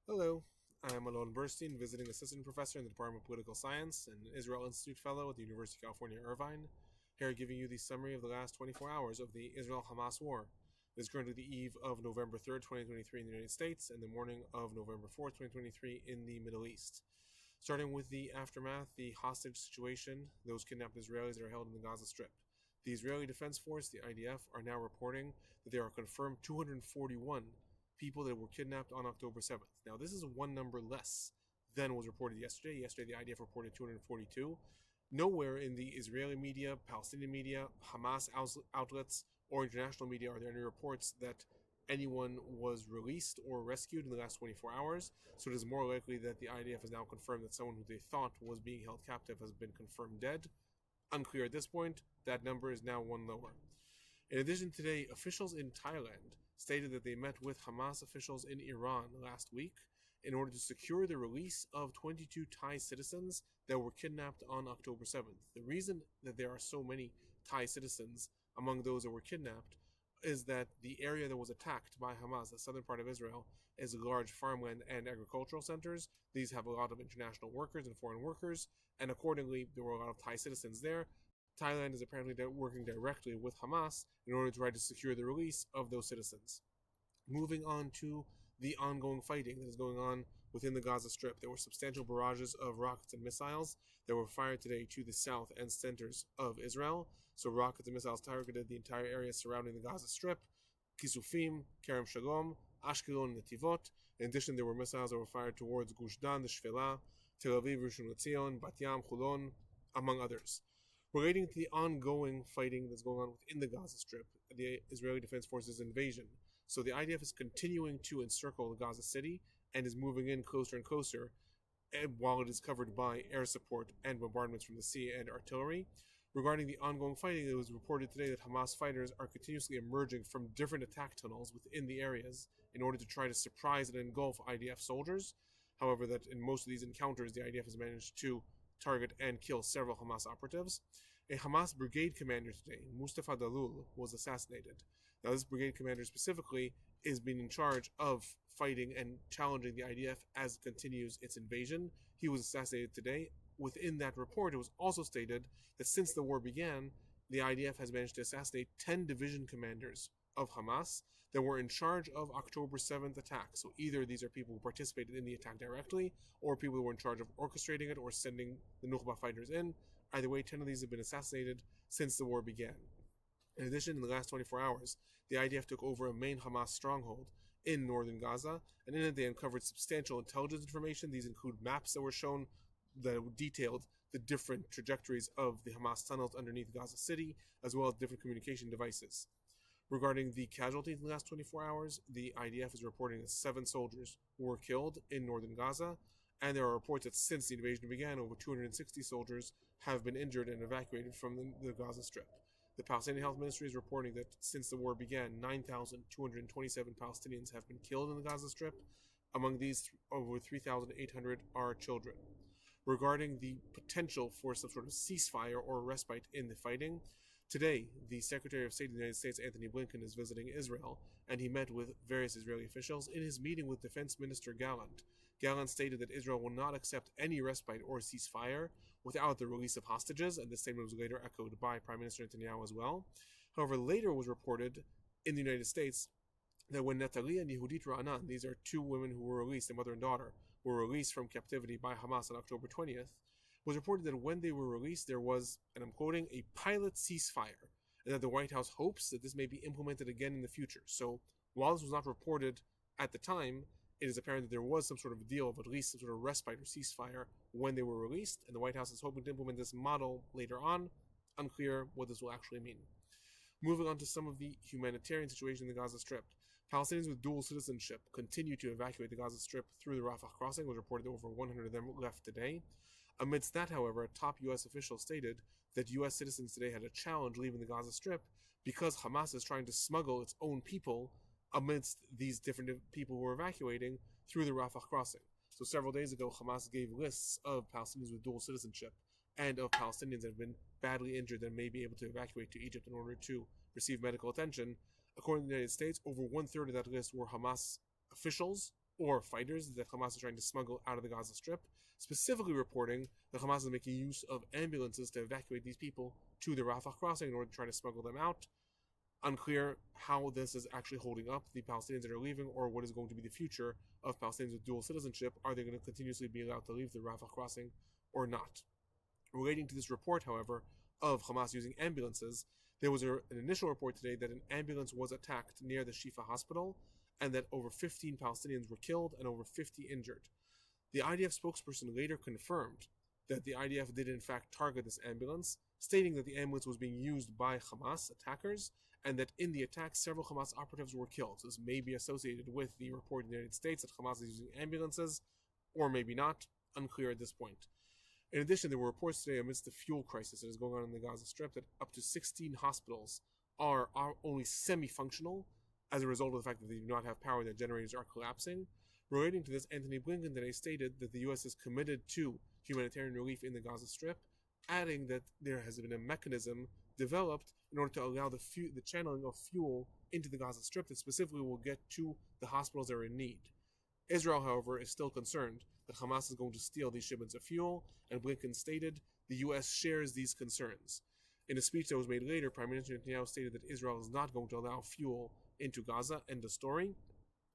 Hello, I'm Alon Burstein, visiting assistant professor in the Department of Political Science and Israel Institute Fellow at the University of California, Irvine. Here giving you the summary of the last 24 hours of the Israel-Hamas war. It is currently the eve of November 3rd, 2023 in the United States and the morning of November 4th, 2023 in the Middle East. Starting with the aftermath, the hostage situation, those kidnapped Israelis that are held in the Gaza Strip. The Israeli Defense Force, the IDF, are now reporting that there are confirmed 241 people that were kidnapped on October 7th. Now, this is one number less than was reported yesterday. Yesterday, the IDF reported 242. Nowhere in the Israeli media, Palestinian media, Hamas outlets, or international media are there any reports that anyone was released or rescued in the last 24 hours. So it is more likely that the IDF has now confirmed that someone who they thought was being held captive has been confirmed dead. Unclear at this point. That number is now one lower. In addition, today, officials in Thailand stated that they met with Hamas officials in Iran last week in order to secure the release of 22 Thai citizens that were kidnapped on October 7th. The reason that there are so many Thai citizens among those that were kidnapped is that the area that was attacked by Hamas, the southern part of Israel, is large farmland and agricultural centers. These have a lot of international workers and foreign workers, and accordingly, there were a lot of Thai citizens there. Thailand is apparently working directly with Hamas in order to try to secure the release of those citizens. Moving on to the ongoing fighting that is going on within the Gaza Strip. There were substantial barrages of rockets and missiles that were fired today to the south and centers of Israel. So rockets and missiles targeted the entire area surrounding the Gaza Strip. Kisufim, Kerem Shalom, Ashkelon, Netivot. In addition, there were missiles that were fired towards Gush Dan, the Shfela, Tel Aviv, Rishon LeZion, Bat Yam, Chulon, among others. Relating to the ongoing fighting that's going on within the Gaza Strip, the Israeli Defense Forces invasion. So the IDF is continuing to encircle the Gaza city and is moving in closer and closer, while it is covered by air support and bombardments from the sea and artillery. Regarding the ongoing fighting, it was reported today that Hamas fighters are continuously emerging from different attack tunnels within the areas in order to try to surprise and engulf IDF soldiers. However, that in most of these encounters, the IDF has managed to target and kill several Hamas operatives. A Hamas brigade commander today, Mustafa Dalul, was assassinated. Now, this brigade commander specifically is being in charge of fighting and challenging the IDF as it continues its invasion. He was assassinated today. Within that report, it was also stated that since the war began, the IDF has managed to assassinate 10 division commanders of Hamas that were in charge of October 7th attack. So either these are people who participated in the attack directly, or people who were in charge of orchestrating it or sending the Nukhba fighters in. Either way, 10 of these have been assassinated since the war began. In addition, in the last 24 hours, the IDF took over a main Hamas stronghold in northern Gaza, and in it they uncovered substantial intelligence information. These include maps that were shown that detailed the different trajectories of the Hamas tunnels underneath Gaza City, as well as different communication devices. Regarding the casualties in the last 24 hours, the IDF is reporting that 7 soldiers were killed in northern Gaza, and there are reports that since the invasion began, over 260 soldiers have been injured and evacuated from the Gaza Strip. The Palestinian Health Ministry is reporting that since the war began, 9,227 Palestinians have been killed in the Gaza Strip. Among these, over 3,800 are children. Regarding the potential for some sort of ceasefire or respite in the fighting, today, the Secretary of State of the United States, Anthony Blinken, is visiting Israel, and he met with various Israeli officials. In his meeting with Defense Minister Gallant, Gallant stated that Israel will not accept any respite or ceasefire without the release of hostages, and this statement was later echoed by Prime Minister Netanyahu as well. However, later was reported in the United States that when Natalia and Yehudit Ra'anan, these are 2 women who were released, a mother and daughter, were released from captivity by Hamas on October 20th, was reported that when they were released, there was, and I'm quoting, a pilot ceasefire, and that the White House hopes that this may be implemented again in the future. So while this was not reported at the time, it is apparent that there was some sort of deal of at least some sort of respite or ceasefire when they were released, and the White House is hoping to implement this model later on. Unclear what this will actually mean. Moving on to some of the humanitarian situation in the Gaza Strip. Palestinians with dual citizenship continue to evacuate the Gaza Strip through the Rafah crossing. It was reported that over 100 of them left today. Amidst that, however, a top U.S. official stated that U.S. citizens today had a challenge leaving the Gaza Strip because Hamas is trying to smuggle its own people amidst these different people who are evacuating through the Rafah crossing. So several days ago, Hamas gave lists of Palestinians with dual citizenship and of Palestinians that have been badly injured and may be able to evacuate to Egypt in order to receive medical attention. According to the United States, over 1/3 of that list were Hamas officials or fighters that Hamas is trying to smuggle out of the Gaza Strip, specifically reporting that Hamas is making use of ambulances to evacuate these people to the Rafah crossing in order to try to smuggle them out. Unclear how this is actually holding up the Palestinians that are leaving, or what is going to be the future of Palestinians with dual citizenship. Are they going to continuously be allowed to leave the Rafah crossing or not? Relating to this report, however, of Hamas using ambulances, there was an initial report today that an ambulance was attacked near the Shifa hospital and that over 15 Palestinians were killed and over 50 injured. The IDF spokesperson later confirmed that the IDF did in fact target this ambulance, stating that the ambulance was being used by Hamas attackers and that in the attack several Hamas operatives were killed. So this may be associated with the report in the United States that Hamas is using ambulances, or maybe not, unclear at this point. In addition, there were reports today amidst the fuel crisis that is going on in the Gaza Strip that up to 16 hospitals are only semi-functional as a result of the fact that they do not have power, their generators are collapsing. Relating to this, Antony Blinken today stated that the U.S. is committed to humanitarian relief in the Gaza Strip, adding that there has been a mechanism developed in order to allow the channeling of fuel into the Gaza Strip that specifically will get to the hospitals that are in need. Israel, however, is still concerned that Hamas is going to steal these shipments of fuel, and Blinken stated the U.S. shares these concerns. In a speech that was made later, Prime Minister Netanyahu stated that Israel is not going to allow fuel into Gaza, end of story.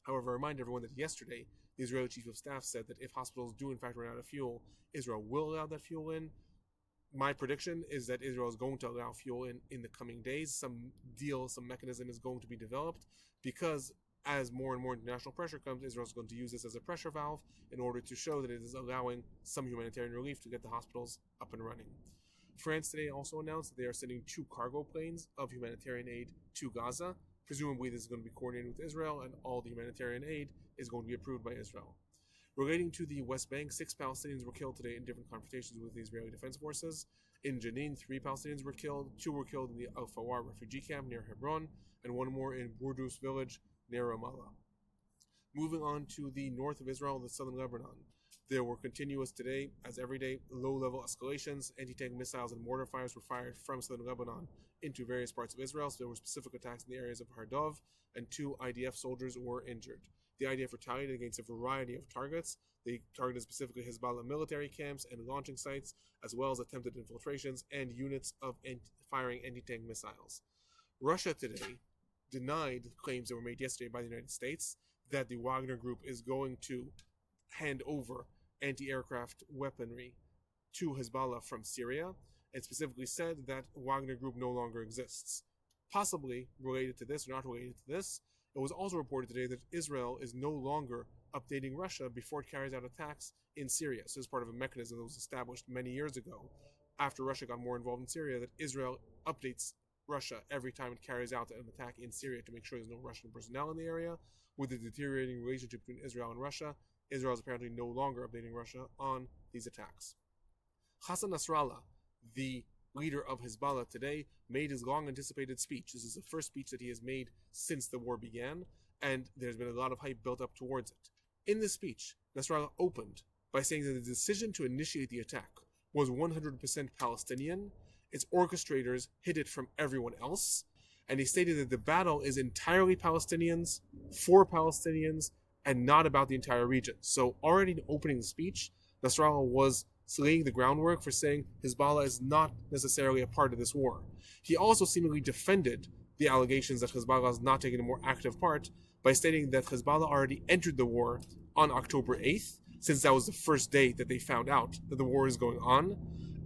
However, I remind everyone that yesterday, the Israeli Chief of Staff said that if hospitals do in fact run out of fuel, Israel will allow that fuel in. My prediction is that Israel is going to allow fuel in the coming days. Some mechanism is going to be developed because as more and more international pressure comes, Israel is going to use this as a pressure valve in order to show that it is allowing some humanitarian relief to get the hospitals up and running. France today also announced that they are sending 2 cargo planes of humanitarian aid to Gaza. Presumably this is going to be coordinated with Israel, and all the humanitarian aid is going to be approved by Israel. Relating to the West Bank, 6 Palestinians were killed today in different confrontations with the Israeli Defense Forces. In Jenin, 3 Palestinians were killed. 2 were killed in the Al-Fawar refugee camp near Hebron, and 1 more in Burdus village near Ramallah. Moving on to the north of Israel, the southern Lebanon. There were continuous today, as every day, low-level escalations. Anti-tank missiles and mortar fires were fired from southern Lebanon into various parts of Israel. So there were specific attacks in the areas of Hardov, and 2 IDF soldiers were injured. The IDF retaliated against a variety of targets. They targeted specifically Hezbollah military camps and launching sites, as well as attempted infiltrations and units of firing anti-tank missiles. Russia today denied claims that were made yesterday by the United States that the Wagner Group is going to hand over anti-aircraft weaponry to Hezbollah from Syria, and specifically said that Wagner Group no longer exists. Possibly related to this or not related to this, it was also reported today that Israel is no longer updating Russia before it carries out attacks in Syria. So this is part of a mechanism that was established many years ago after Russia got more involved in Syria, that Israel updates Russia every time it carries out an attack in Syria to make sure there's no Russian personnel in the area. With the deteriorating relationship between Israel and Russia, Israel is apparently no longer updating Russia on these attacks. Hassan Nasrallah, the leader of Hezbollah today, made his long-anticipated speech. This is the first speech that he has made since the war began, and there's been a lot of hype built up towards it. In this speech, Nasrallah opened by saying that the decision to initiate the attack was 100% Palestinian. Its orchestrators hid it from everyone else, and he stated that the battle is entirely Palestinians, for Palestinians, and not about the entire region. So already in opening the speech, Nasrallah was laying the groundwork for saying Hezbollah is not necessarily a part of this war. He also seemingly defended the allegations that Hezbollah is not taking a more active part by stating that Hezbollah already entered the war on October 8th, since that was the first day that they found out that the war is going on,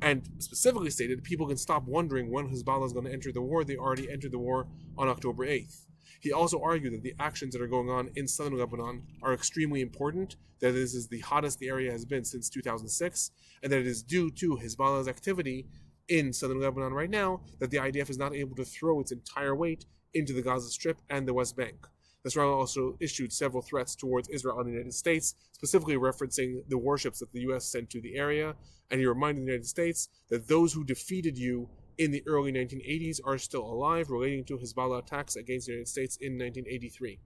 and specifically stated people can stop wondering when Hezbollah is going to enter the war. They already entered the war on October 8th. He also argued that the actions that are going on in southern Lebanon are extremely important, that this is the hottest the area has been since 2006, and that it is due to Hezbollah's activity in southern Lebanon right now that the IDF is not able to throw its entire weight into the Gaza Strip and the West Bank. Nasrallah also issued several threats towards Israel and the United States, specifically referencing the warships that the U.S. sent to the area, and he reminded the United States that those who defeated you in the early 1980s are still alive, relating to Hezbollah attacks against the United States in 1983.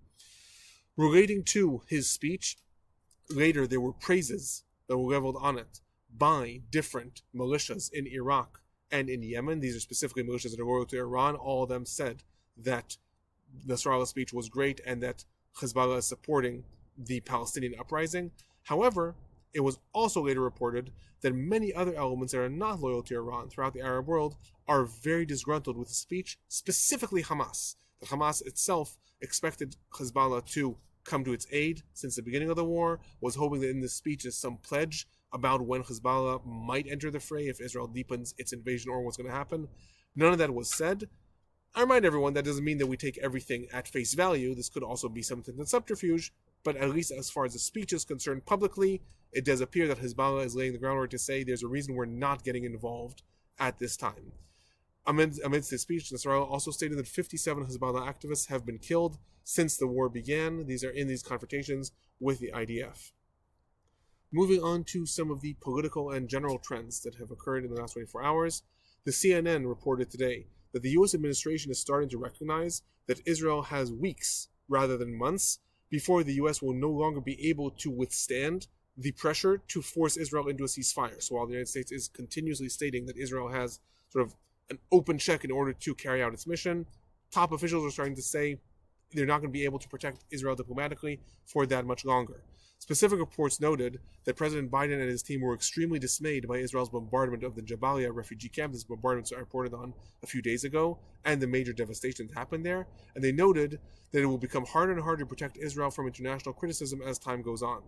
Relating to his speech, later there were praises that were leveled on it by different militias in Iraq and in Yemen. These are specifically militias that are loyal to Iran. All of them said that Nasrallah's speech was great and that Hezbollah is supporting the Palestinian uprising. However, it was also later reported that many other elements that are not loyal to Iran throughout the Arab world are very disgruntled with the speech, specifically Hamas. The Hamas itself expected Hezbollah to come to its aid since the beginning of the war, was hoping that in this speech is some pledge about when Hezbollah might enter the fray if Israel deepens its invasion or what's going to happen. None of that was said. I remind everyone that doesn't mean that we take everything at face value. This could also be something that's subterfuge, but at least as far as the speech is concerned publicly, it does appear that Hezbollah is laying the groundwork to say there's a reason we're not getting involved at this time. Amidst this speech, Israel also stated that 57 Hezbollah activists have been killed since the war began. These are in these confrontations with the IDF. Moving on to some of the political and general trends that have occurred in the last 24 hours, the CNN reported today that the U.S. administration is starting to recognize that Israel has weeks rather than months before the U.S. will no longer be able to withstand the pressure to force Israel into a ceasefire. So while the United States is continuously stating that Israel has sort of an open check in order to carry out its mission, top officials are starting to say they're not going to be able to protect Israel diplomatically for that much longer. Specific reports noted that President Biden and his team were extremely dismayed by Israel's bombardment of the Jabalia refugee camp. This bombardment I reported on a few days ago, and the major devastation that happened there. And they noted that it will become harder and harder to protect Israel from international criticism as time goes on.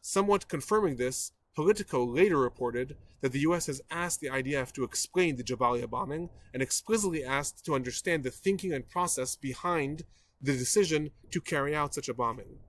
Somewhat confirming this, Politico later reported that the U.S. has asked the IDF to explain the Jabalia bombing and explicitly asked to understand the thinking and process behind the decision to carry out such a bombing.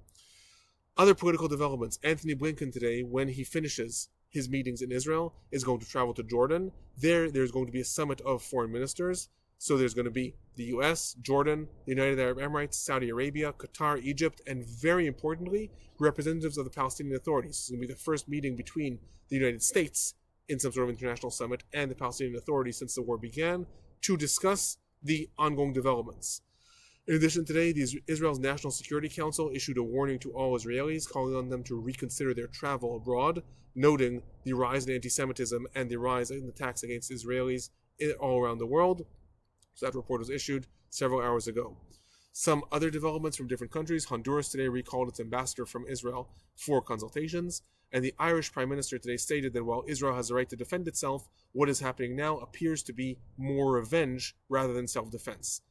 Other political developments. Antony Blinken today, when he finishes his meetings in Israel, is going to travel to Jordan. There's going to be a summit of foreign ministers. So there's going to be the U.S., Jordan, the United Arab Emirates, Saudi Arabia, Qatar, Egypt, and very importantly, representatives of the Palestinian Authorities. It's going to be the first meeting between the United States in some sort of international summit and the Palestinian Authorities since the war began to discuss the ongoing developments. In addition, today, Israel's National Security Council issued a warning to all Israelis, calling on them to reconsider their travel abroad, noting the rise in anti-Semitism and the rise in attacks against Israelis all around the world. So that report was issued several hours ago. Some other developments from different countries. Honduras today recalled its ambassador from Israel for consultations, and the Irish Prime Minister today stated that while Israel has the right to defend itself, what is happening now appears to be more revenge rather than self-defense.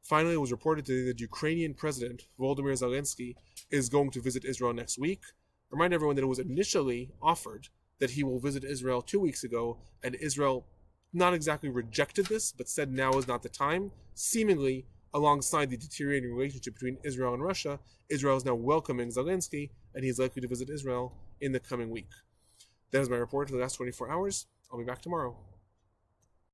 Finally, it was reported today that Ukrainian President Volodymyr Zelensky is going to visit Israel next week. Remind everyone that it was initially offered that he will visit Israel 2 weeks ago, and Israel not exactly rejected this, but said now is not the time. Seemingly, alongside the deteriorating relationship between Israel and Russia, Israel is now welcoming Zelensky, and he is likely to visit Israel in the coming week. That is my report for the last 24 hours. I'll be back tomorrow.